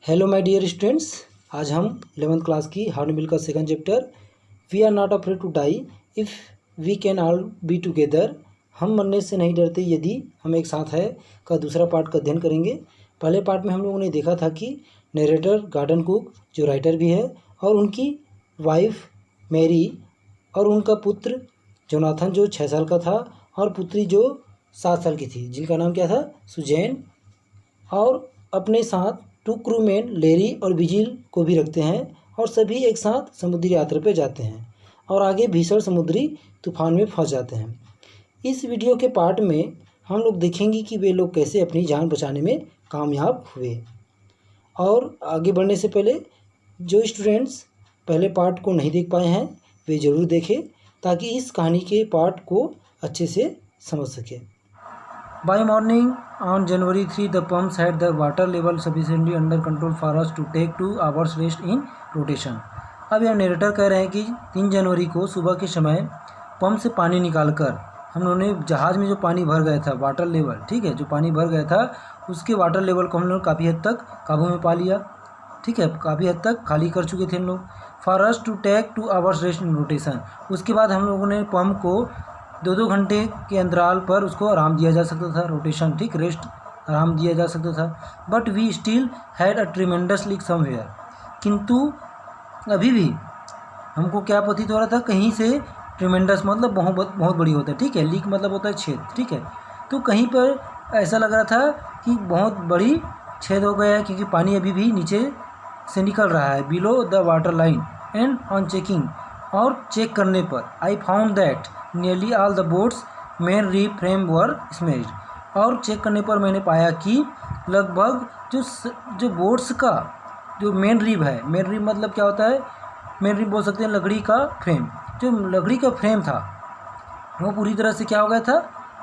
Hello my dear students, आज हम 11th class की हार्नबिल का second chapter we are not afraid to die if we can all be together, हम मरने से नहीं डरते यदि हम एक साथ है का दूसरा पार्ट का अध्ययन करेंगे। पहले पार्ट में हम लोगों ने देखा था कि नरेटर गार्डन कुक जो राइटर भी है और उनकी वाइफ मैरी और उनका पुत्र जोनाथन जो 6 साल का था और पुत्री जो 7 साल की थी, जिनका नाम क्या था, सुजैन, और अपने साथ 2 क्रूमैन लेरी और विजिल को भी रखते हैं और सभी एक साथ समुद्री यात्रा पर जाते हैं और आगे भीषण समुद्री तूफान में फंस जाते हैं। इस वीडियो के पार्ट में हम लोग देखेंगे कि वे लोग कैसे अपनी जान बचाने में कामयाब हुए। और आगे बढ़ने से पहले जो स्टूडेंट्स पहले पार्ट को नहीं देख पाए हैं वे ज़रूर देखें ताकि इस कहानी के पार्ट को अच्छे से समझ सकें। By morning on January 3, the pumps had the water level sufficiently under control for us to take 2 hours rest in rotation। अब यह नरेटर कह रहे हैं कि 3 जनवरी को सुबह के समय पंप से पानी निकालकर हम लोगों ने जहाज़ में जो पानी भर गया था वाटर लेवल, ठीक है, जो पानी भर गया था उसके वाटर लेवल को हम लोग काफ़ी हद तक काबू में पा लिया, ठीक है, काफ़ी हद तक खाली कर चुके थे हम लोग। For us to take 2 hours rest in rotation, उसके बाद हम लोगों ने पंप को 2-2 घंटे के अंतराल पर उसको आराम दिया जा सकता था, रोटेशन, ठीक, रेस्ट आराम दिया जा सकता था। But we still had a tremendous leak somewhere, किंतु अभी भी हमको क्या प्रतीत हो रहा था, कहीं से ट्रिमेंडस मतलब बहुत बड़ी होता है, ठीक है, लीक मतलब होता है छेद, ठीक है, तो कहीं पर ऐसा लग रहा था कि बहुत बड़ी छेद हो गया है क्योंकि पानी अभी भी नीचे से निकल रहा है, below the water line. And on checking, और चेक करने पर I found that nearly all the boats main reef frame were smashed, और चेक करने पर मैंने पाया कि लगभग जो बोट्स का जो मेन रीफ है, मेन रीफ मतलब क्या होता है, मेन रीफ बोल सकते हैं लकड़ी का फ्रेम, जो लकड़ी का फ्रेम था वो पूरी तरह से क्या हो गया था,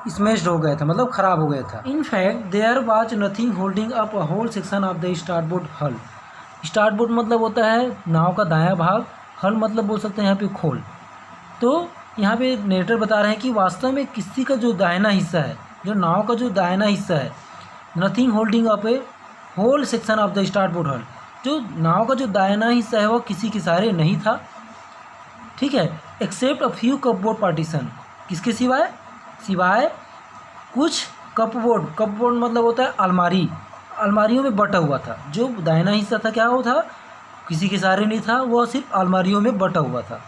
स्मैश्ड हो गया था, मतलब ख़राब हो गया था। In fact there was nothing holding up a whole section of the starboard hull. Starboard मतलब होता है नाव का दायां भाग, हल मतलब बोल सकते हैं यहाँ पे खोल। तो यहाँ पे नरेटर बता रहे हैं कि वास्तव में किसी का जो दाहिना हिस्सा है, जो नाव का जो दाहिना हिस्सा है, nothing holding up a whole section of the starboard hull, जो नाव का जो दाहिना हिस्सा है वो किसी के सहारे नहीं था, ठीक है, except a few cupboard partition, किसके सिवाय, सिवाय कुछ कपबोर्ड मतलब होता है अलमारी, अलमारियों में बटा हुआ था। जो दाहिना हिस्सा था क्या वो था, किसी के सहारे नहीं था, वो सिर्फ अलमारियों में बटा हुआ था।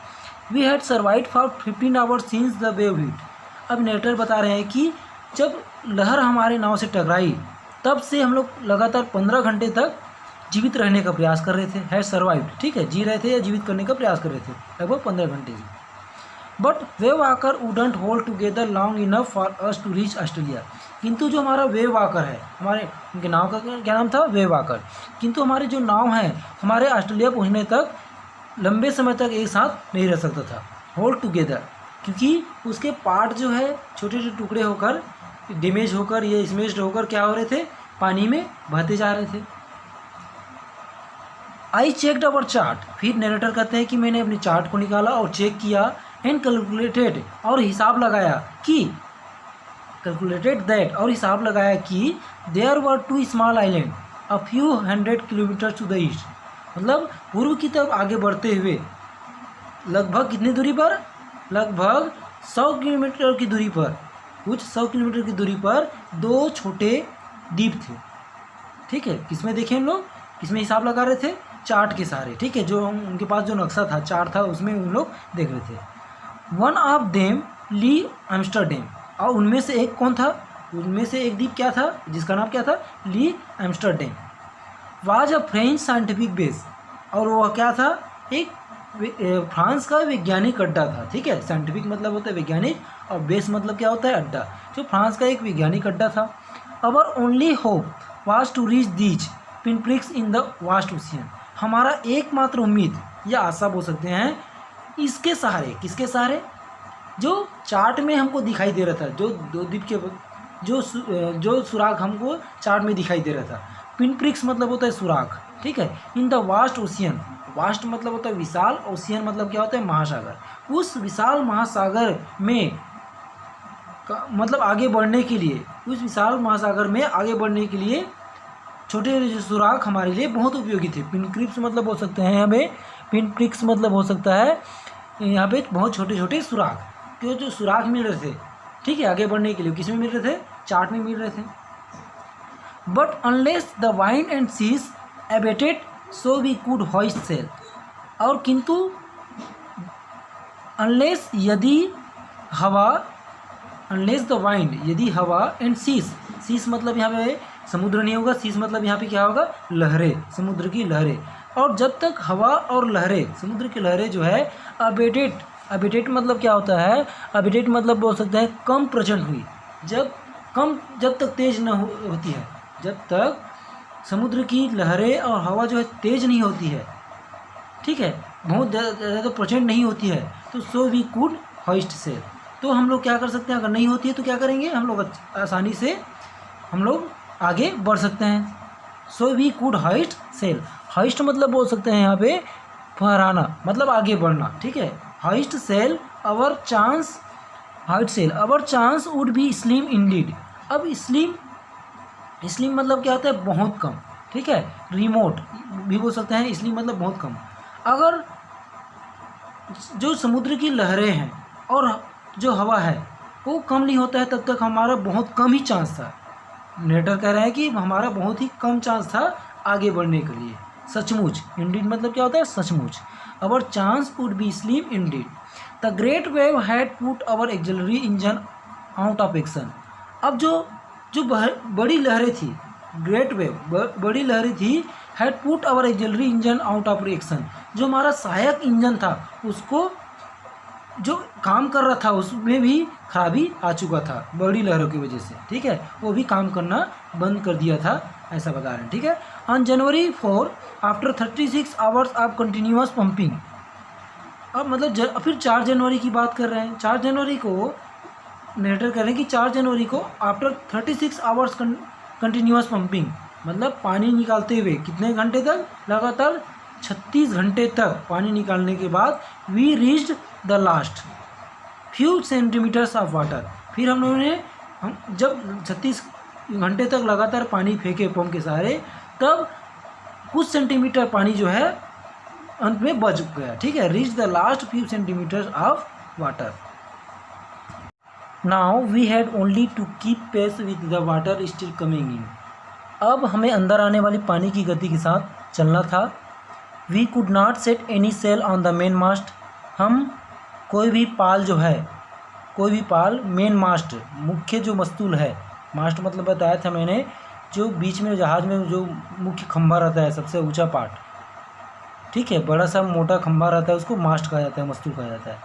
We had survive for 15 hours since the wave hit. अब नरेटर बता रहे हैं कि जब लहर हमारे नाव से टकराई तब से हम लोग लगातार 15 घंटे तक जीवित रहने का प्रयास कर रहे थे, हैड सर्वाइव, ठीक है, जी रहे थे या जीवित करने का प्रयास कर रहे थे लगभग 15 घंटे से। But Wavewalker wouldn't hold together long enough for us to reach Australia, किंतु जो हमारा वेव वाकर है, हमारे उनके नाव का क्या नाम था, वेव वाकर, किंतु हमारे जो नाव हैं हमारे ऑस्ट्रेलिया पहुंचने तक लंबे समय तक एक साथ नहीं रह सकता था, होल्ड टुगेदर, क्योंकि उसके पार्ट जो है छोटे छोटे टुकड़े होकर डैमेज होकर या स्मैश्ड होकर क्या हो रहे थे, पानी में बहते जा रहे थे। आई चेक्ड अवर चार्ट, फिर नरेटर कहते हैं कि मैंने अपने चार्ट को निकाला और चेक किया, एंड कैलकुलेटेड, और हिसाब लगाया कि कैलकुलेटेड दैट, और हिसाब लगाया कि there were 2 small island a few 100 kilometre to the east, मतलब पूर्व की तरफ आगे बढ़ते हुए लगभग कितनी दूरी पर, लगभग 100 किलोमीटर की दूरी पर, कुछ 100 किलोमीटर की दूरी पर 2 छोटे द्वीप थे, ठीक है, किसमें देखें हम लोग, किसमें हिसाब लगा रहे थे, चार्ट के सहारे, ठीक है, जो उनके पास जो नक्शा था, चार्ट था, उसमें उन लोग देख रहे थे। One of them Ile Amsterdam, और उनमें से एक कौन था, उनमें से एक द्वीप क्या था जिसका नाम क्या था, Ile Amsterdam, was a French scientific base, और वह क्या था, एक फ्रांस का वैज्ञानिक अड्डा था, ठीक है, साइंटिफिक मतलब होता है वैज्ञानिक और बेस मतलब क्या होता है, अड्डा, जो फ्रांस का एक वैज्ञानिक अड्डा था। Our only hope was to reach these pinpricks in the vast ocean, हमारा एकमात्र उम्मीद या आशा बोल सकते हैं इसके सहारे, किसके सहारे, जो चार्ट में हमको दिखाई दे रहा था, जो 2 द्वीप के जो सुराग हमको चार्ट में दिखाई दे रहा था, पिनप्रिक्स मतलब होता है सुराग, ठीक है, इन द वास्ट ओशियन, वास्ट मतलब होता है विशाल, ओशियन मतलब क्या होता है, महासागर, उस विशाल महासागर में मतलब आगे बढ़ने के लिए, उस विशाल महासागर में आगे बढ़ने के लिए छोटे जो सुराख हमारे लिए बहुत उपयोगी थे। पिन क्रिप्स मतलब हो सकते हैं हमें, पिन प्रिक्स मतलब हो सकता है यहाँ पे बहुत छोटे छोटे सुराख, क्यों जो सुराख मिल रहे थे, ठीक है, आगे बढ़ने के लिए किस में मिल रहे थे, चार्ट में मिल रहे थे। But unless the wind and seas abated so we could hoist sail, और किंतु अनलेस यदि हवा, अनलेस द वाइंड यदि हवा एंड सीस मतलब यहाँ पे समुद्र नहीं होगा, सीस मतलब यहाँ पे क्या होगा, लहरें, समुद्र की लहरें। और जब तक हवा और लहरें, समुद्र की लहरें जो है अबेटेट मतलब क्या होता है, अबेटेट मतलब बोल सकते हैं कम प्रचंड हुई, जब तक तेज न होती है, जब तक समुद्र की लहरें और हवा जो है तेज नहीं होती है, ठीक है, बहुत ज़्यादा तो प्रचंड नहीं होती है, तो so we could hoist sail, तो हम लोग क्या कर सकते हैं, अगर नहीं होती है तो क्या करेंगे, हम लोग आसानी से हम लोग आगे बढ़ सकते हैं। So we could hoist sail, hoist मतलब बोल सकते हैं यहाँ पे फहराना, मतलब आगे बढ़ना, ठीक है। Hoist cell our chance, hoist cell our chance would be slim Indeed. अब स्लिम मतलब क्या होता है, बहुत कम, ठीक है, रिमोट भी बोल सकते हैं, स्लिम मतलब बहुत कम। अगर जो समुद्र की लहरें हैं और जो हवा है वो कम नहीं होता है, तब तक हमारा बहुत कम ही चांस था, नेटर कह रहे हैं कि हमारा बहुत ही कम चांस था आगे बढ़ने के लिए, सचमुच, इंडीड मतलब क्या होता है, सचमुच। Our chance would be slim indeed. The great wave had put our auxiliary engine out of action. अब जो बड़ी लहरें थी, ग्रेट वेव बड़ी लहरें थी, had put our auxiliary engine out of action, जो हमारा सहायक इंजन था उसको जो काम कर रहा था उसमें भी खराबी आ चुका था बड़ी लहरों की वजह से, ठीक है, वो भी काम करना बंद कर दिया था, ऐसा बता रहे हैं, ठीक है। On January 4 after 36 hours of continuous pumping, अब मतलब फिर 4 जनवरी की बात कर रहे हैं, 4 जनवरी को नेटर कर रहे हैं कि 4 जनवरी को आफ्टर 36 आवर्स कंटिन्यूअस पंपिंग, मतलब पानी निकालते हुए कितने घंटे तक, लगातार 36 घंटे तक पानी निकालने के बाद we reached the last few centimetres of water, फिर हम जब 36 घंटे तक लगातार पानी फेंके पंप के सहारे, तब कुछ सेंटीमीटर पानी जो है अंत में बच गया, ठीक है, reach the last few centimetres of water. Now we had only to keep pace with the water still coming in, अब हमें अंदर आने वाली पानी की गति के साथ चलना था। We could not set any sail on the main mast, हम कोई भी पाल जो है, कोई भी पाल, मेन मास्ट मुख्य जो मस्तूल है, मास्ट मतलब बताया था मैंने, जो बीच में जहाज़ में जो मुख्य खंभा रहता है, सबसे ऊंचा पार्ट, ठीक है, बड़ा सा मोटा खंभा रहता है, उसको मास्ट कहा जाता है, मस्तूल कहा जाता है।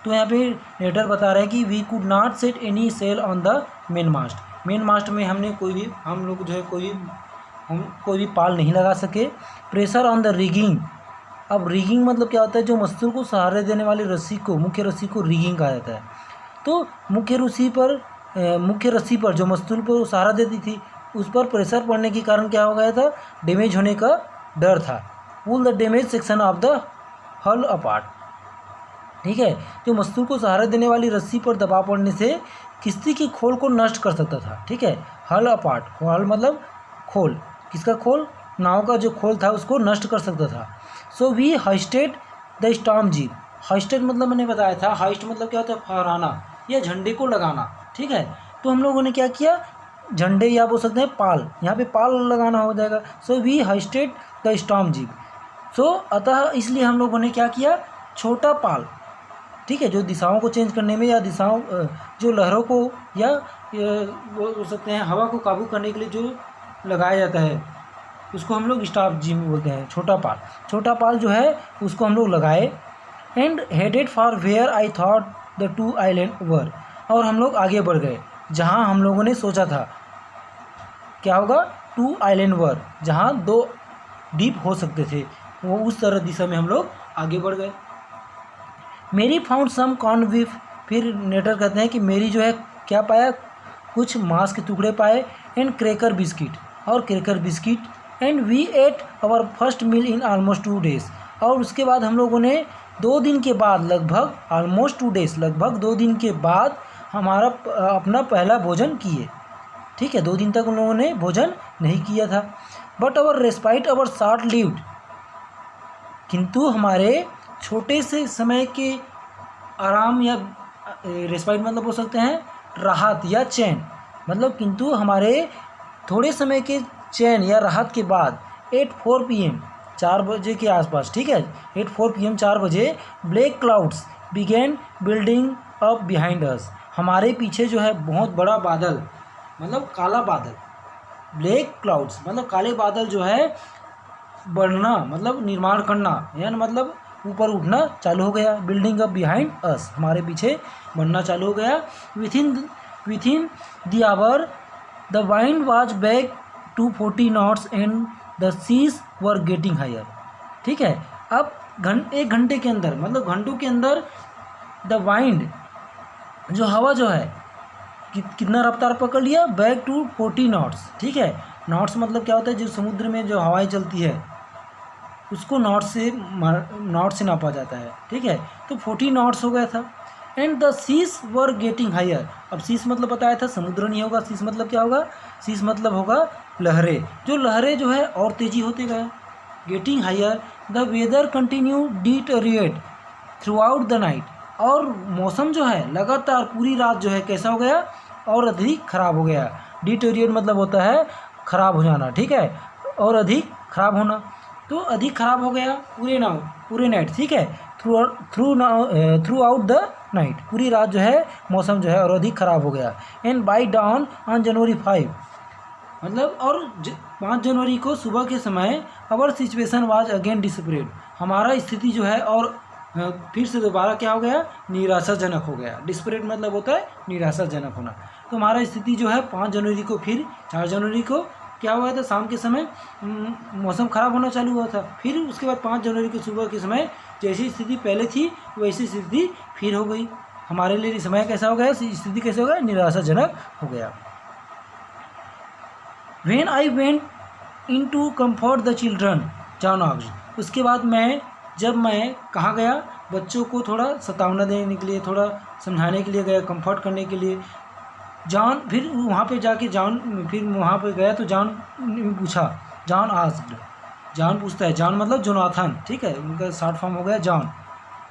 तो यहाँ पे लेटर बता रहा है कि we could not set any sail on the main mast, main mast में हमने हम लोग जो है कोई भी पाल नहीं लगा सके। प्रेशर ऑन द रिगिंग, अब रिगिंग मतलब क्या होता है, जो मस्तूल को सहारे देने वाली रस्सी को, मुख्य रस्सी को रिगिंग कहा जाता है। तो मुख्य रस्सी पर जो मस्तूल पर सहारा देती थी, उस पर प्रेशर पड़ने के कारण क्या हो गया था, डैमेज होने का डर था। Pull the damage section of the hull apart, ठीक है, जो मस्तूल को सहारा देने वाली रस्सी पर दबाव पड़ने से किश्ती की खोल को नष्ट कर सकता था, ठीक है, हल अपार्ट, हल मतलब खोल, किसका खोल, नाव का जो खोल था उसको नष्ट कर सकता था। So we hoisted the storm jib, hoisted मतलब मैंने बताया था, हाइस्ट मतलब क्या होता है, फहराना या झंडे को लगाना, ठीक है, तो हम लोगों ने क्या किया, झंडे या बोल सकते हैं पाल, यहाँ पे पाल लगाना हो जाएगा। So we hoisted the storm jib, so अतः इसलिए हम लोगों ने क्या किया, छोटा पाल, ठीक है, जो दिशाओं को चेंज करने में या दिशाओं जो लहरों को या बोल सकते हैं हवा को काबू करने के लिए जो लगाया जाता है, उसको हम लोग स्टॉर्म जीप बोलते हैं, छोटा पाल जो है उसको हम लोग लगाए। And headed for where I thought the 2 island were, और हम लोग आगे बढ़ गए जहाँ हम लोगों ने सोचा था क्या होगा, 2 आइलैंड वर, जहाँ 2 द्वीप हो सकते थे, वो उस तरह दिशा में हम लोग आगे बढ़ गए। मेरी फाउंड सम कॉर्न बीफ, फिर नेटर कहते हैं कि मेरी जो है क्या पाया, कुछ मांस के टुकड़े पाए, and cracker biscuit, and we ate our first meal in almost 2 days, और उसके बाद हम लोगों ने 2 दिन के बाद लगभग ऑलमोस्ट 2 days, लगभग 2 दिन के बाद हमारा अपना पहला भोजन किए, ठीक है, 2 दिन तक उन लोगों ने भोजन नहीं किया था। But our respite our short lived, किंतु हमारे छोटे से समय के आराम या रेस्पाइट मतलब बोल सकते हैं राहत या चैन, मतलब किंतु हमारे थोड़े समय के चैन या राहत के बाद 8:04 PM 4 बजे के आसपास, ठीक है, 8:04 PM 4 बजे black clouds began building up behind us, हमारे पीछे जो है बहुत बड़ा बादल, मतलब काला बादल, ब्लैक क्लाउड्स मतलब काले बादल जो है बढ़ना मतलब निर्माण करना, यानी मतलब ऊपर उठना चालू हो गया। बिल्डिंग अप बिहाइंड अस, हमारे पीछे बढ़ना चालू हो गया। Within the hour the wind was back to 40 knots and the seas were getting higher, ठीक है। अब 1 घंटे के अंदर, मतलब घंटों के अंदर द वाइंड जो हवा जो है कितना रफ्तार पकड़ लिया, बैक टू 40 knots, ठीक है। नॉट्स मतलब क्या होता है, जो समुद्र में जो हवाएं चलती है उसको नॉट से नापा जाता है, ठीक है। तो 40 knots हो गया था। And the seas were getting higher, अब सीज मतलब बताया था समुद्र नहीं होगा, सीज मतलब क्या होगा, सीज मतलब होगा लहरें, जो लहरें जो है और तेजी होते गए। Getting higher the weather continue deteriorate throughout the night, और मौसम जो है लगातार पूरी रात जो है कैसा हो गया, और अधिक खराब हो गया। डिटेरियोरेट मतलब होता है खराब हो जाना, ठीक है, और अधिक खराब होना, तो अधिक खराब हो गया पूरे नाइट, ठीक है, थ्रू आउट द नाइट, पूरी रात जो है मौसम जो है और अधिक खराब हो गया। And by down on January 5, मतलब और 5 जनवरी को सुबह के समय अवर सिचुएशन वाज अगेन डिस्परेट, हमारा स्थिति जो है और फिर से दोबारा क्या हो गया, निराशाजनक हो गया। डिस्परेट मतलब होता है निराशाजनक होना। तो हमारा स्थिति जो है 5 जनवरी को, फिर 4 जनवरी को क्या हुआ था, शाम के समय मौसम ख़राब होना चालू हुआ था। फिर उसके बाद 5 जनवरी को सुबह के समय जैसी स्थिति पहले थी वैसी स्थिति फिर हो गई। हमारे लिए समय कैसा हो गया, स्थिति कैसे हो गया, निराशाजनक हो गया। When I went in to comfort the children, John asked, उसके बाद जब मैं कहाँ गया, बच्चों को थोड़ा सतावना देने के लिए, थोड़ा समझाने के लिए गया, कंफर्ट करने के लिए। जॉन फिर वहाँ पे जाके फिर वहाँ पे गया तो जॉन ने पूछा, जॉन आस्क्ड, जॉन पूछता है, जॉन मतलब जोनाथन, ठीक है, उनका शॉर्ट फॉर्म हो गया जॉन।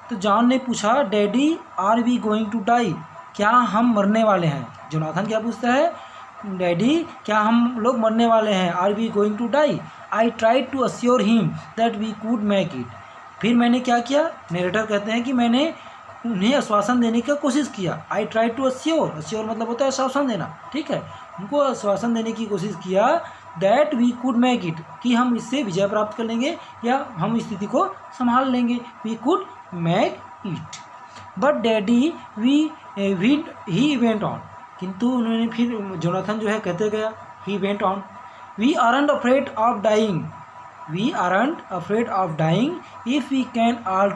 तो जॉन ने पूछा, daddy are we going to die, क्या हम मरने वाले हैं। जोनाथन क्या पूछता है, डैडी क्या हम लोग मरने वाले हैं, are we going to die. I tried to assure him that we could make it, फिर मैंने क्या किया, नरेटर कहते हैं कि मैंने उन्हें आश्वासन देने की कोशिश किया। आई ट्राई टू अश्योर मतलब होता है आश्वासन देना, ठीक है, उनको आश्वासन देने की कोशिश किया that we could make it, कि हम इससे विजय प्राप्त कर लेंगे या हम स्थिति को संभाल लेंगे। We could make it, but daddy he went on, किंतु उन्होंने फिर जोनाथन जो है कहते गया, he went on, we aren't afraid of dying, we aren't afraid of dying if we can all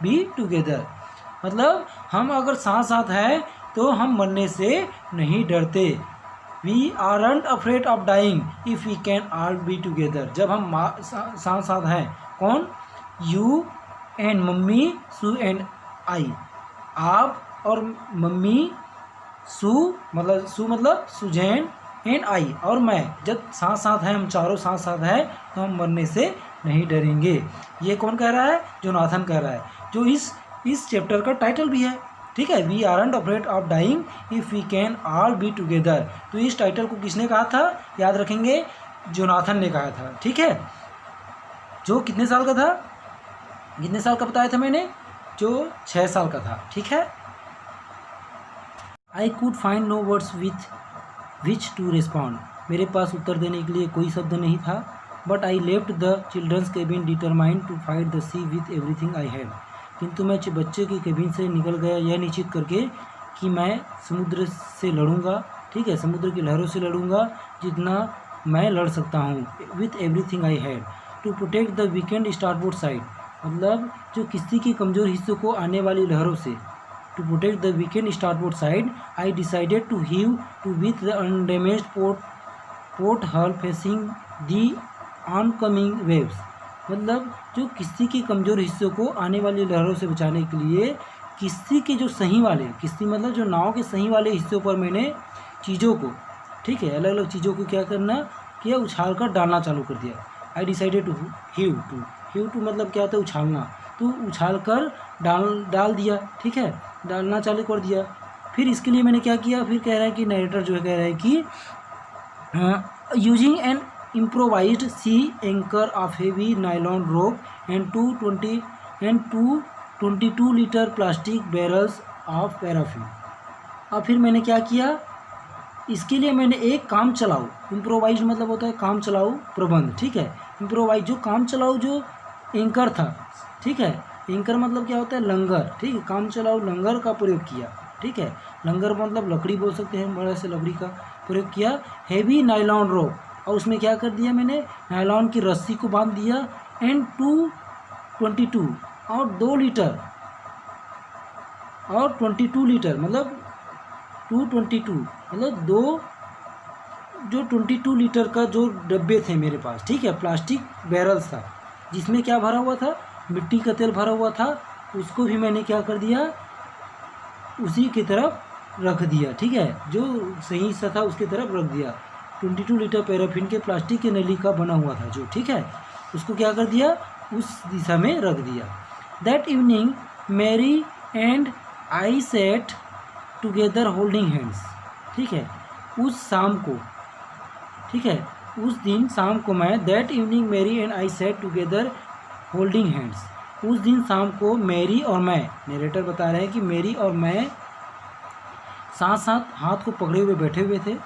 be together, मतलब हम अगर साथ साथ हैं तो हम मरने से नहीं डरते। We aren't afraid of dying if we can all be together, जब हम साथ साथ हैं, कौन, you and mummy, Sue and I, आप और मम्मी, सू मतलब सुजैन, एंड आई और मैं, जब साथ साथ हैं, हम चारों साथ साथ हैं तो हम मरने से नहीं डरेंगे। ये कौन कह रहा है, जोनाथन कह रहा है, जो इस चैप्टर का टाइटल भी है, ठीक है, we aren't afraid of dying if we can all be together. तो इस टाइटल को किसने कहा था, याद रखेंगे, जोनाथन ने कहा था, ठीक है, जो कितने साल का था, कितने साल का बताया था मैंने, जो 6 साल का था, ठीक है। I could find no words which to respond, मेरे पास उत्तर देने के लिए कोई शब्द नहीं था। But I left the children's cabin determined to fight the sea with everything I had, किंतु मैं बच्चे के केबिन से निकल गया यह निश्चित करके कि मैं समुद्र से लड़ूंगा, ठीक है, समुद्र की लहरों से लड़ूंगा जितना मैं लड़ सकता हूँ, with everything I had to protect the weakened starboard side, मतलब जो किस्ती के कमज़ोर हिस्सों को आने वाली लहरों से, to protect the weakened starboard side I decided to heave to with the undamaged port hull facing the oncoming waves, मतलब जो किस्ती के कमज़ोर हिस्सों को आने वाली लहरों से बचाने के लिए किस्ती के जो सही वाले, किस्ती मतलब जो नाव के सही वाले हिस्सों पर मैंने चीज़ों को, ठीक है, अलग अलग चीज़ों को क्या करना किया, उछाल कर डालना चालू कर दिया। I decided to heave to मतलब क्या होता है, उछालना। तो उछाल कर डाल दिया, ठीक है, डालना चालू कर दिया। फिर इसके लिए मैंने क्या किया, फिर कह रहा है कि नरेटर जो है कह रहा है कि using an improvised sea anchor of heavy nylon rope and 222 litre plastic barrels of paraffin. अब फिर मैंने क्या किया, इसके लिए मैंने एक काम चलाऊ, इम्प्रोवाइज मतलब होता है काम चलाऊ प्रबंध, ठीक है। इम्प्रोवाइज जो काम चलाऊ जो एंकर था, ठीक है, एंकर मतलब क्या होता है, लंगर, ठीक है, काम चलाऊ लंगर का प्रयोग किया, ठीक है। लंगर मतलब लकड़ी बोल सकते हैं, बड़ा से लकड़ी का प्रयोग किया। हेवी नाइलॉन रोप, और उसमें क्या कर दिया मैंने, नाइलॉन की रस्सी को बांध दिया। एंड 222 और 2 लीटर और 22 लीटर मतलब 222 मतलब दो, जो 22 लीटर का जो डब्बे थे मेरे पास, ठीक है, प्लास्टिक बैरल्स था जिसमें क्या भरा हुआ था, मिट्टी का तेल भरा हुआ था। उसको भी मैंने क्या कर दिया, उसी की तरफ रख दिया, ठीक है, जो सही सा था उसकी तरफ रख दिया। 22 लीटर पैराफिन के प्लास्टिक के नली का बना हुआ था जो, ठीक है, उसको क्या कर दिया, उस दिशा में रख दिया। That evening Mary and I sat together holding hands, ठीक है, उस शाम को, ठीक है, उस दिन शाम को मैं, that evening Mary and I sat together holding hands, उस दिन शाम को मैरी और मैं, नरेटर बता रहे हैं कि मैरी और मैं साथ साथ हाथ को पकड़े हुए बैठे हुए थे।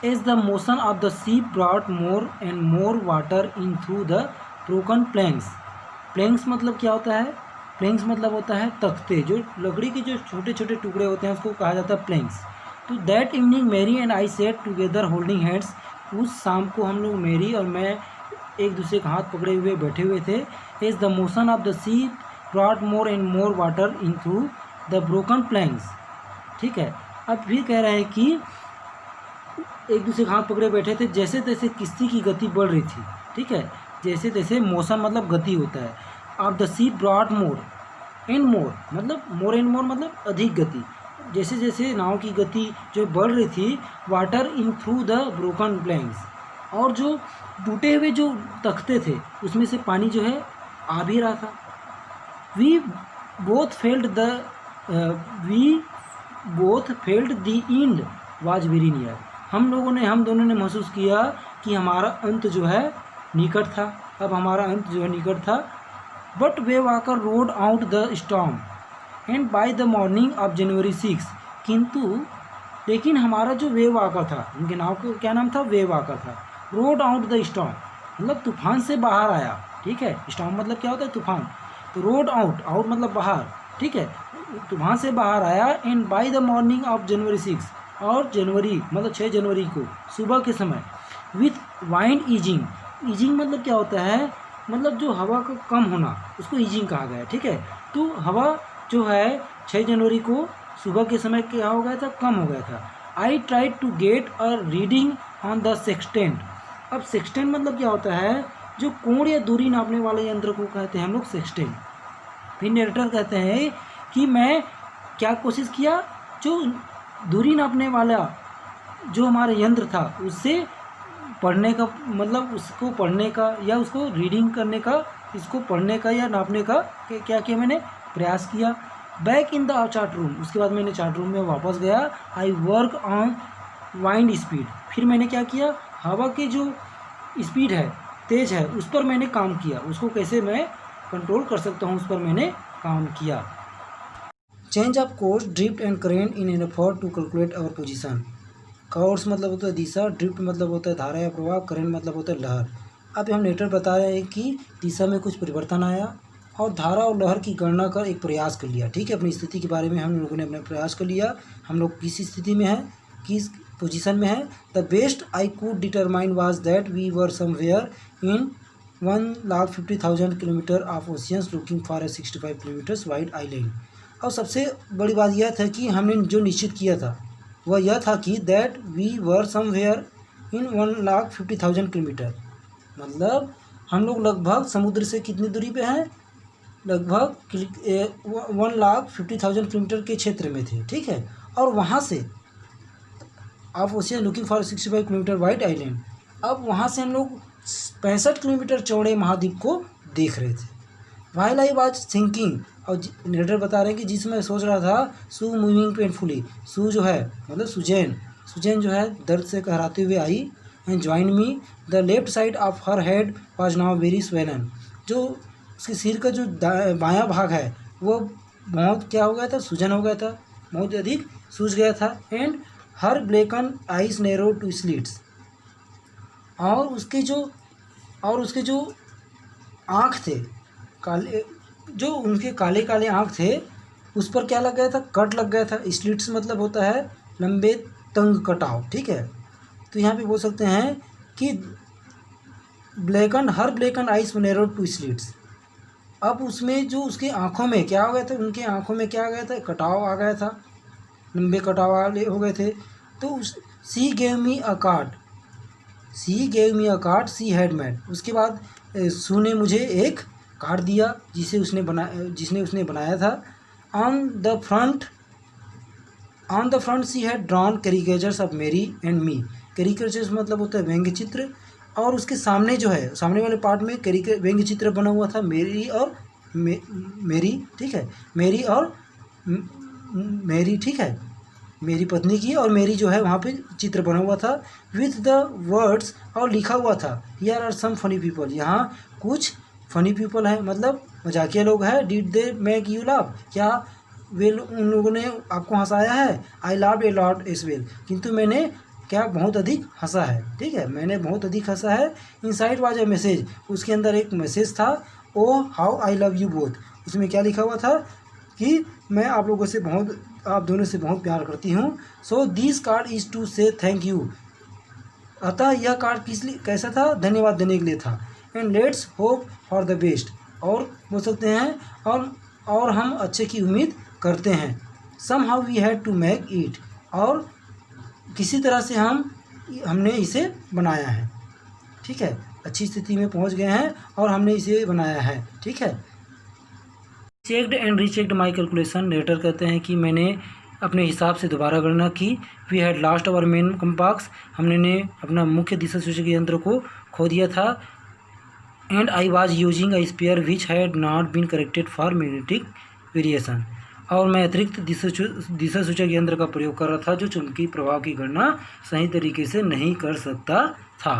As the motion of the sea brought more and more water in through the broken planks. Planks मतलब क्या होता है, प्लैंक्स मतलब होता है तख्ते, जो लकड़ी के जो छोटे छोटे टुकड़े होते हैं उसको कहा जाता है प्लैंक्स। तो that evening Mary and I sat together holding hands, उस शाम को हम लोग मैरी और मैं एक दूसरे का हाथ पकड़े हुए बैठे हुए थे। As the motion of the sea brought more and more water in through the broken planks, ठीक है। अब फिर कह रहे हैं कि एक दूसरे का हाथ पकड़े बैठे थे, जैसे तैसे किश्ती की गति बढ़ रही थी, ठीक है, जैसे तैसे मोशन मतलब गति होता है। Of the sea brought more and more मतलब अधिक गति, जैसे जैसे नाव की गति जो बढ़ रही थी, water in through the broken planks, और जो टूटे हुए जो तख्ते थे उसमें से पानी जो है आ भी रहा था। We both felt the end was very near, हम दोनों ने महसूस किया कि हमारा अंत जो है निकट था, अब हमारा अंत जो है निकट था। But way walker road out the storm and by the morning of January 6, किंतु लेकिन हमारा जो वेव वाकर था, उनके नाव का क्या नाम था, वेव वाकर था। रोड आउट द स्टॉर्म मतलब तूफान से बाहर आया, ठीक है, स्टॉर्म मतलब क्या होता है, तूफान। तो रोड आउट मतलब बाहर, ठीक है, तूफान से बाहर आया। And by the morning of January 6, और जनवरी मतलब 6 जनवरी को सुबह के समय, विथ वाइंड ईजिंग मतलब क्या होता है, मतलब जो हवा का कम होना उसको ईजिंग कहा गया है, ठीक है। तो हवा जो है 6 जनवरी को सुबह के समय क्या हो गया था, कम हो गया था। I tried to get a reading on the sextant. अब सेक्सटेंट मतलब क्या होता है, जो कोण या दूरी नापने वाले यंत्र को कहते हैं हम लोग सेक्सटेंट। फिर नरेटर कहते हैं कि मैं क्या कोशिश किया, जो दूरी नापने वाला जो हमारा यंत्र था उससे पढ़ने का मतलब उसको पढ़ने का या उसको रीडिंग करने का, इसको पढ़ने का या नापने का क्या किया मैंने, प्रयास किया। Back in the chart room, उसके बाद मैंने चार्ट रूम में वापस गया। I work on wind speed, फिर मैंने क्या किया, हवा की जो स्पीड है, तेज़ है, उस पर मैंने काम किया, उसको कैसे मैं कंट्रोल कर सकता हूँ, उस पर मैंने काम किया। Change of course, drift and current in an effort to calculate our position. Course मतलब होता है दिशा, ड्रिफ्ट मतलब होता है धारा या प्रवाह, करेंट मतलब होता है लहर। अब हम नरेटर बता रहे हैं कि दिशा में कुछ परिवर्तन आया और धारा और लहर की गणना कर एक प्रयास कर लिया, ठीक है, अपनी स्थिति के बारे में हम लोगों ने अपना प्रयास कर लिया, हम लोग किस स्थिति में हैं, किस पोजीशन में है। The best I could determine was that we were somewhere in 1,50,000 kilometre of oceans looking for a 65 kilometres wide island. और सबसे बड़ी बात यह था कि हमने जो निश्चित किया था वह यह था कि that we were somewhere in 1,50,000 kilometre, मतलब हम लोग लगभग समुद्र से कितनी दूरी पे हैं, लगभग 1,50,000 किलोमीटर के क्षेत्र में थे, ठीक है। और वहाँ से of ocean looking for 65 kilometre wide island, अब वहाँ से हम लोग 65 किलोमीटर चौड़े महाद्वीप को देख रहे थे। वाइल आई वाज थिंकिंग, और नरेटर बता रहे हैं कि जिसमें सोच रहा था, सू मूविंग पेनफुली, सू जो है मतलब सुजैन जो है दर्द से कहराते हुए आई, and join me, the left side of her head was now very swollen, जो उसके सिर का जो बायां भाग है वो बहुत क्या हो गया था, सूजन हो गया था, बहुत अधिक सूज गया था। And her blacken eyes narrow to slits, और उसके जो आँख थे काले, जो उनके काले काले आँख थे उस पर क्या लग गया था, कट लग गया था। स्लिट्स मतलब होता है लंबे तंग कटाव, ठीक है। तो यहाँ पे बोल सकते हैं कि her blacken eyes narrow to slits. अब उसमें जो उसकी आँखों में क्या हो गया था, उनके आँखों में क्या आ गया था, कटाव आ गया था, लंबे कटाव वाले हो गए थे। तो सी gave me a card, she had made, उसके बाद सू ने मुझे एक कार्ड दिया जिसे उसने बनाया था। On the front she had drawn caricatures of मेरी एंड मी, कैरिकेचर्स मतलब होता है व्यंग्य चित्र, और उसके सामने जो है, सामने वाले पार्ट में व्यंग्य चित्र बना हुआ था, मेरी ठीक है, मेरी ठीक है, मेरी पत्नी की और मेरी जो है वहाँ पे चित्र बना हुआ था, विथ द वर्ड्स, और लिखा हुआ था, here are some funny people, यहाँ कुछ फनी पीपल है, मतलब मजाकिया लोग हैं। Did they make you laugh, क्या उन लोगों ने आपको हंसाया है। I laughed a lot as well, किंतु मैंने क्या बहुत अधिक हंसा है, ठीक है, मैंने बहुत अधिक हंसा है। इनसाइड वाज ए मैसेज, उसके अंदर एक मैसेज था, oh how I love you both, उसमें क्या लिखा हुआ था कि मैं आप दोनों से बहुत प्यार करती हूँ। So this card is to say thank you, अतः यह कार्ड कैसा था, धन्यवाद देने के लिए था। And let's hope for the best, और बोल सकते हैं और हम अच्छे की उम्मीद करते हैं। Somehow we had to make it, और किसी तरह से हमने इसे बनाया है, ठीक है, अच्छी स्थिति में पहुंच गए हैं और हमने इसे बनाया है, ठीक है। Checked and rechecked my calculation, narrator कहते हैं कि मैंने अपने हिसाब से दोबारा गणना की। We had lost our main compass, हमने अपना मुख्य दिशा सूचक यंत्र को खो दिया था। And I was using a spare which had not been corrected for magnetic variation, और मैं अतिरिक्त दिशा सूचक यंत्र का प्रयोग कर रहा था जो चुंबकीय प्रभाव की गणना सही तरीके से नहीं कर सकता था।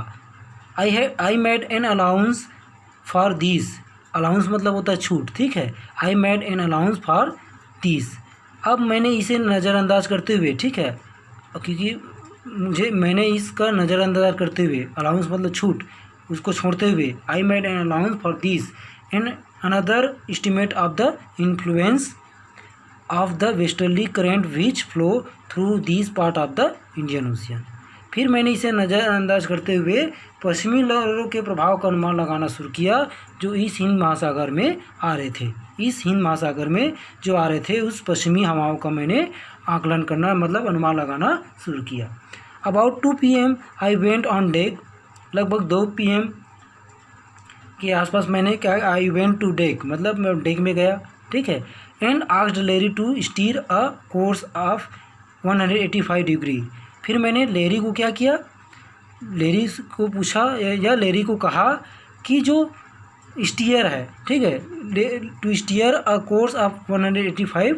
I made an allowance for this, allowance मतलब होता है छूट, ठीक है। I made an allowance for this, अब मैंने इसे नज़रअंदाज करते हुए, ठीक है, क्योंकि मैंने इसका नज़रअंदाज करते हुए, अलाउंस मतलब छूट, उसको छोड़ते हुए, I made an allowance for this and another estimate of the influence of the westerly current which flow through this part of the Indian ocean. फिर मैंने इसे नज़रअंदाज करते हुए पश्चिमी लहरों के प्रभाव का अनुमान लगाना शुरू किया जो इस हिंद महासागर में आ रहे थे। इस हिंद महासागर में जो आ रहे थे उस पश्चिमी हवाओं का मैंने आकलन करना मतलब अनुमान लगाना शुरू किया। About 2 PM I went on deck, लगभग 2 PM के आसपास मैंने क्या, आई वेंट टू डेक मतलब मैं डेक में गया, ठीक है। And asked Larry to steer a course of 185 degree, फिर मैंने लेरी को क्या किया, लेरी को पूछा या लेरी को कहा कि जो स्टीयर है, ठीक है, to steer a course of 185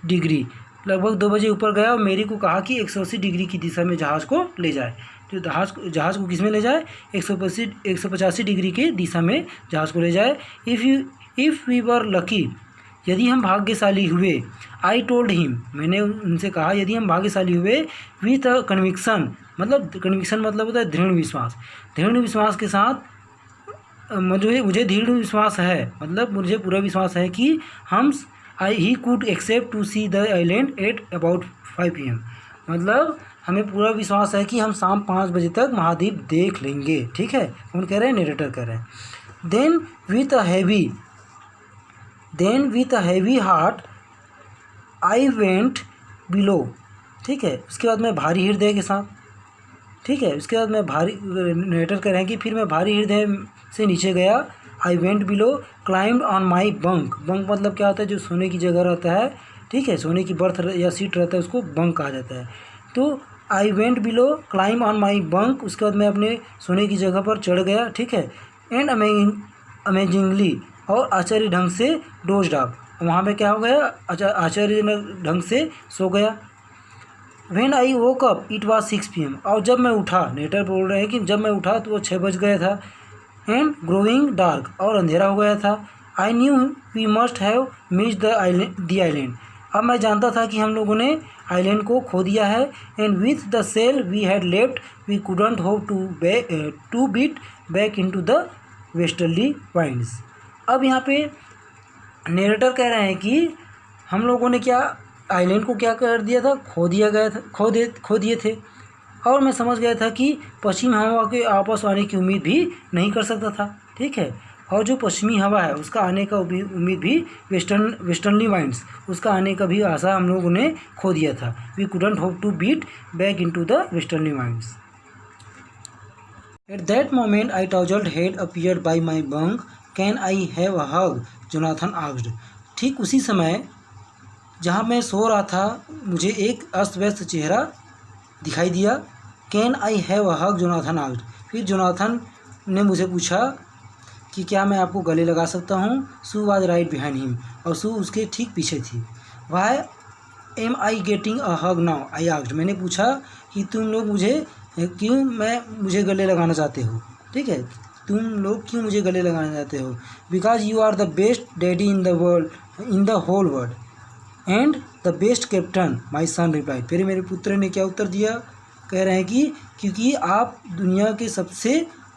degree, लगभग 2 बजे ऊपर गया और मेरी को कहा कि 180 डिग्री की दिशा में जहाज़ को ले जाए। तो जहाज़ को किस में ले जाए, 185 डिग्री की दिशा में जहाज़ को ले जाए। इफ़ वी वर लकी, यदि हम भाग्यशाली हुए। आई टोल्ड हिम, मैंने उनसे कहा यदि हम भाग्यशाली हुए। विथ अ कन्विक्शन मतलब होता है दृढ़ विश्वास के साथ मुझे दृढ़ विश्वास है, मतलब मुझे पूरा विश्वास है कि he could except to see the island at about 5 PM, मतलब हमें पूरा विश्वास है कि हम शाम 5 बजे तक महाद्वीप देख लेंगे, ठीक है। कौन कह रहे हैं, नरेटर कह रहे हैं। Then with a heavy heart I went below, ठीक है, उसके बाद मैं भारी हृदय के साथ, ठीक है, उसके बाद मैं नरेटर कह रहे हैं कि फिर मैं भारी हृदय से नीचे गया। आई went below, climbed on my bunk मतलब क्या होता है, जो सोने की जगह रहता है, ठीक है, सोने की बर्थ या सीट रहता है उसको बंक कहा जाता है। तो आई went below, climb on my bunk, उसके बाद मैं अपने सोने की जगह पर चढ़ गया, ठीक है। एंड अमेजिंगली, और आश्चर्य ढंग से डोज्ड ऑफ, वहाँ पे क्या हो गया, आश्चर्य ढंग से सो गया। When I woke up it was 6 PM, और जब मैं उठा, नेटर बोल रहे हैं कि जब मैं उठा तो वो 6 बज गया था। एंड ग्रोइंग डार्क, और अंधेरा हो गया था। I knew we must have missed the island, अब मैं जानता था कि हम लोगों ने आइलैंड को खो दिया है। And with the sail we had left we couldn't hope to beat back into the westerly winds. अब यहाँ पे नेरेटर कह रहे हैं कि हम लोगों ने क्या आइलैंड को क्या कर दिया था, खो दिए थे। और मैं समझ गया था कि पश्चिम हवा के वापस आने की उम्मीद भी नहीं कर सकता था, ठीक है। और जो पश्चिमी हवा है उसका आने का उम्मीद भी वेस्टर्नली वाइंड्स, उसका आने का भी आशा हम लोगों ने खो दिया था। We couldn't hope to beat back into the westerly winds. At that moment a tousled head appeared by my bunk, can I have a hug, Jonathan asked. ठीक उसी समय जहाँ मैं सो रहा था मुझे एक अस्त व्यस्त चेहरा दिखाई दिया। Can I have a hug, Jonathan asked. फिर जोनाथन ने मुझे पूछा कि क्या मैं आपको गले लगा सकता हूँ। Sue was right behind him, और सू उसके ठीक पीछे थी। Why am I getting a hug now, I asked. मैंने पूछा कि तुम लोग मुझे गले लगाना चाहते हो, ठीक है, तुम लोग क्यों मुझे गले लगाना चाहते हो। Because you are the best daddy in the whole world and the best captain, my son replied. फिर मेरे पुत्र ने क्या उत्तर दिया, कह रहे हैं कि क्योंकि आप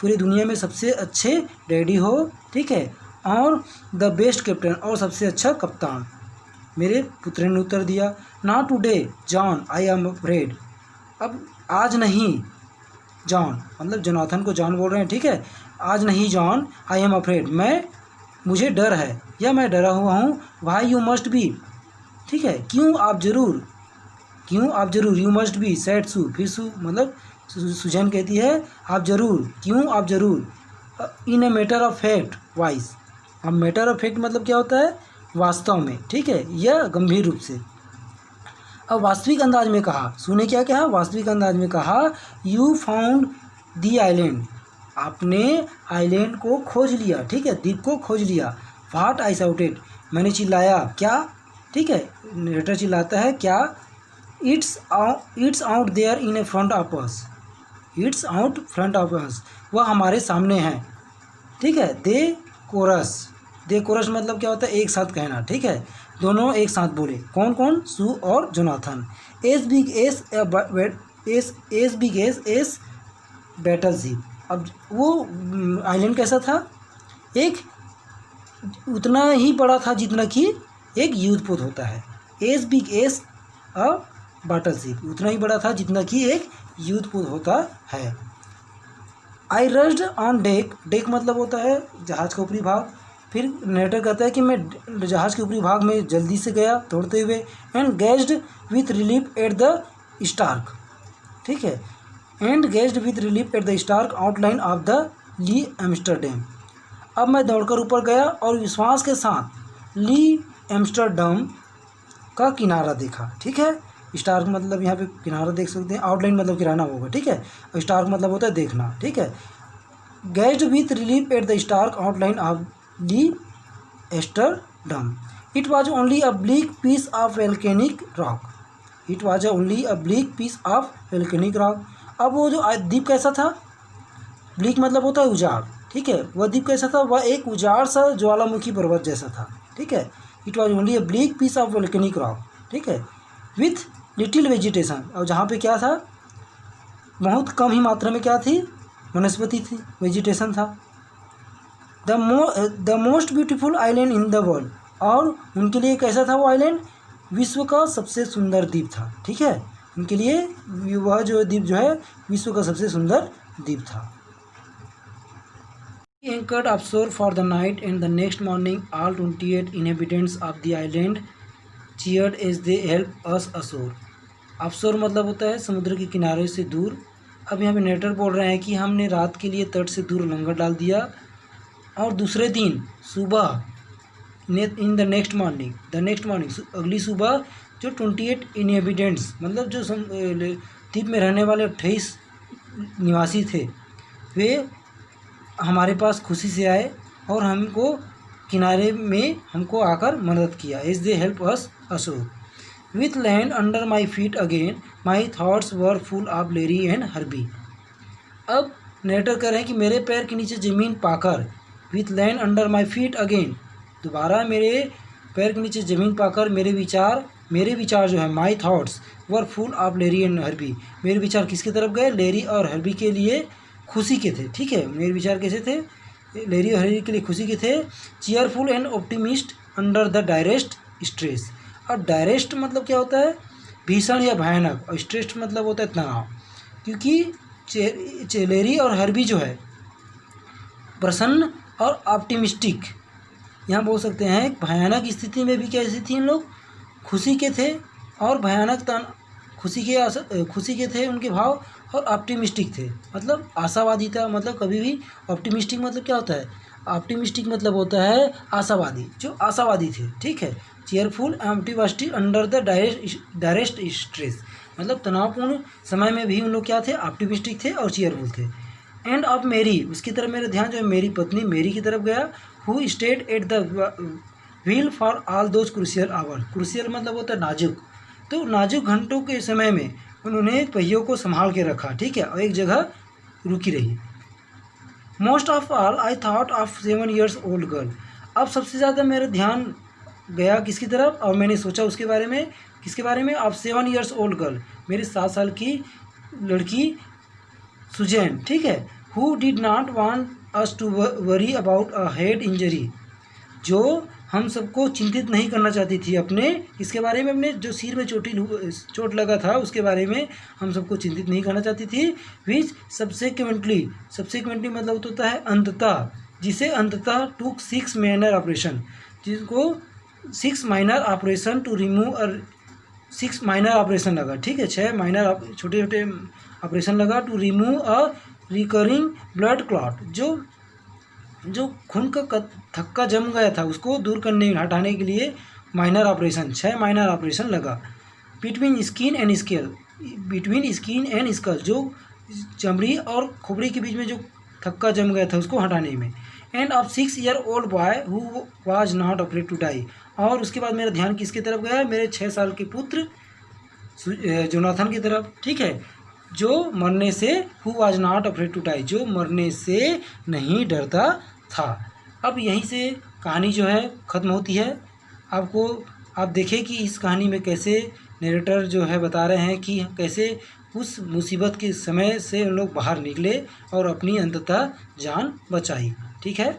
पूरी दुनिया में सबसे अच्छे डैडी हो, ठीक है, और द बेस्ट कैप्टन, और सबसे अच्छा कप्तान, मेरे पुत्र ने उत्तर दिया। Not today John, I am afraid. अब आज नहीं, जॉन मतलब जोनाथन को जॉन बोल रहे हैं, ठीक है। आज नहीं जॉन, आई एम अफ्रेड, मुझे डर है या मैं डरा हुआ हूँ। वाई यू मस्ट बी, ठीक है, क्यों आप जरूर, यू मस्ट बी सेड सू। फिर मतलब सुजैन कहती है आप जरूर, क्यों आप जरूर। In a matter of fact wise, अब मैटर ऑफ फैक्ट मतलब क्या होता है, वास्तव में, ठीक है, या गंभीर रूप से। अब वास्तविक अंदाज में कहा, सुने क्या कहा, वास्तविक अंदाज में कहा, यू फाउंड दी आइलैंड, आपने आइलैंड को खोज लिया, ठीक है, द्वीप को खोज लिया। व्हाट आई शाउटेड, मैंने चिल्लाया, क्या, ठीक है, नरेटर चिल्लाता है क्या। It's out there in a front of us, it's out front of us, वह हमारे सामने है, ठीक है। दे कोरस मतलब क्या होता है, एक साथ कहना, ठीक है, दोनों एक साथ बोले, कौन कौन, सू और Jonathan. S big S battle ship. अब वो आइलैंड कैसा था, एक उतना ही बड़ा था जितना कि एक युद्धपोत होता है। S big S a battle ship, उतना ही बड़ा था जितना कि एक युद्धपोत होता है। आई रश्ड ऑन डेक, डेक मतलब होता है जहाज़ का ऊपरी भाग। फिर नरेटर कहता है कि मैं जहाज़ के ऊपरी भाग में जल्दी से गया दौड़ते हुए। And gazed with relief at the stark, ठीक है, and gazed with relief at the stark outline of the Ile Amsterdam. अब मैं दौड़कर ऊपर गया और विश्वास के साथ ली एम्स्टरडैम का किनारा देखा, ठीक है। स्टार्क मतलब यहाँ पे किनारा देख सकते हैं, आउटलाइन मतलब किराना होगा, ठीक है, और स्टार्क मतलब होता है देखना, ठीक है। Gazed with relief at the stark outline of Ile Amsterdam. It was only a bleak piece of volcanic rock, it was only a bleak piece of volcanic rock. अब वो जो द्वीप कैसा था, ब्लीक मतलब होता है उजाड़, ठीक है, वह द्वीप कैसा था, वह एक उजाड़ सा ज्वालामुखी पर्वत जैसा था, ठीक है। It was only a bleak piece of volcanic rock, ठीक है, विथ लिटिल वेजिटेशन, और जहाँ पे क्या था, बहुत कम ही मात्रा में क्या थी, वनस्पति थी, वेजिटेशन था। The most beautiful island in the world, और उनके लिए कैसा था वो आइलैंड, विश्व का सबसे सुंदर द्वीप था, ठीक है, उनके लिए वह जो द्वीप जो है विश्व का सबसे सुंदर द्वीप था। Anchored offshore for the night, and the next morning all 28 inhabitants of the island cheered as they helped us ashore. Offshore मतलब होता है समुद्र के किनारे से दूर। अब यहाँ पे नेटर बोल रहे हैं कि हमने रात के लिए तट से दूर लंगर डाल दिया, और दूसरे दिन सुबह इन द नेक्स्ट मॉर्निंग अगली सुबह जो 28 इनहेबिटेंट्स मतलब जो द्वीप में रहने वाले 28 निवासी थे, वे हमारे पास खुशी से आए और हमको किनारे में हमको आकर मदद किया। As they help us ashore. With land under my feet again my thoughts were full of Larry and Herbie. अब नरेटर कह रहे हैं कि मेरे पैर के नीचे ज़मीन पाकर, with land under my feet again, दोबारा मेरे पैर के नीचे ज़मीन पाकर मेरे विचार जो है my thoughts were full of Larry and Herbie, मेरे विचार किसकी तरफ गए? लेरी और हर्बी के लिए खुशी के थे। ठीक है, मेरे विचार कैसे थे? लेरी और हर्बी के लिए खुशी के थे। Cheerful and optimist under the direst stress. अब डायरेस्ट मतलब क्या होता है? भीषण या भयानक, और स्ट्रेस मतलब होता है तनाव। क्योंकि लेरी और हर्बी जो है प्रसन्न और ऑप्टिमिस्टिक, यहाँ बोल सकते हैं भयानक स्थिति में भी कैसी थी इन लोग? खुशी के थे, और भयानक खुशी के थे उनके भाव, और ऑप्टिमिस्टिक थे मतलब आशावादी था। मतलब कभी भी ऑप्टिमिस्टिक मतलब क्या होता है? ऑप्टिमिस्टिक मतलब होता है आशावादी, जो आशावादी थे। ठीक है, cheerful optimistic under the direst stress, मतलब तनावपूर्ण समय में भी उन लोग क्या थे? ऑप्टिमिस्टिक थे और चेयरफुल थे। एंड ऑफ मेरी, उसकी तरफ मेरा ध्यान जो है मेरी पत्नी मेरी की तरफ गया। Who stayed at the wheel for all those crucial hour. Crucial मतलब होता है नाजुक, तो नाजुक घंटों के समय में उन्होंने पहियों को संभाल के रखा। ठीक है, और एक जगह रुकी रही। Most of all I thought of 7 years old girl. अब सबसे ज़्यादा मेरा ध्यान गया किसकी तरफ? और मैंने सोचा उसके बारे में, किसके बारे में? ऑफ 7 years ओल्ड गर्ल, मेरी 7 साल की लड़की सुजैन। ठीक है, who did not want us to worry about a head injury, जो हम सबको चिंतित नहीं करना चाहती थी अपने इसके बारे में, अपने जो सिर में चोट लगा था उसके बारे में हम सबको चिंतित नहीं करना चाहती थी। विच सब्सिक्वेंटली मतलब होता है अंततः, जिसे अंततः टूक 6 माइनर ऑपरेशन, जिसको 6 minor operation to remove 6 minor operation लगा। ठीक है, 6 माइनर छोटे छोटे ऑपरेशन लगा to remove a recurring blood clot, जो खून का थक्का जम गया था उसको दूर करने हटाने के लिए माइनर ऑपरेशन, 6 माइनर ऑपरेशन लगा। बिटवीन स्किन एंड स्कल, जो चमड़ी और खोपड़ी के बीच में जो थक्का जम गया था उसको हटाने में। And of 6 year old boy who was not afraid to die, और उसके बाद मेरा ध्यान किसकी तरफ गया? मेरे 6 साल के पुत्र जोनाथन की तरफ। ठीक है, जो मरने से who was not afraid to die, जो मरने से नहीं डरता था। अब यहीं से कहानी जो है ख़त्म होती है। आप देखें कि इस कहानी में कैसे नरेटर जो है बता रहे हैं कि कैसे उस मुसीबत के समय से उन लोग बाहर निकले और अपनी अंततः जान बचाई। ठीक है।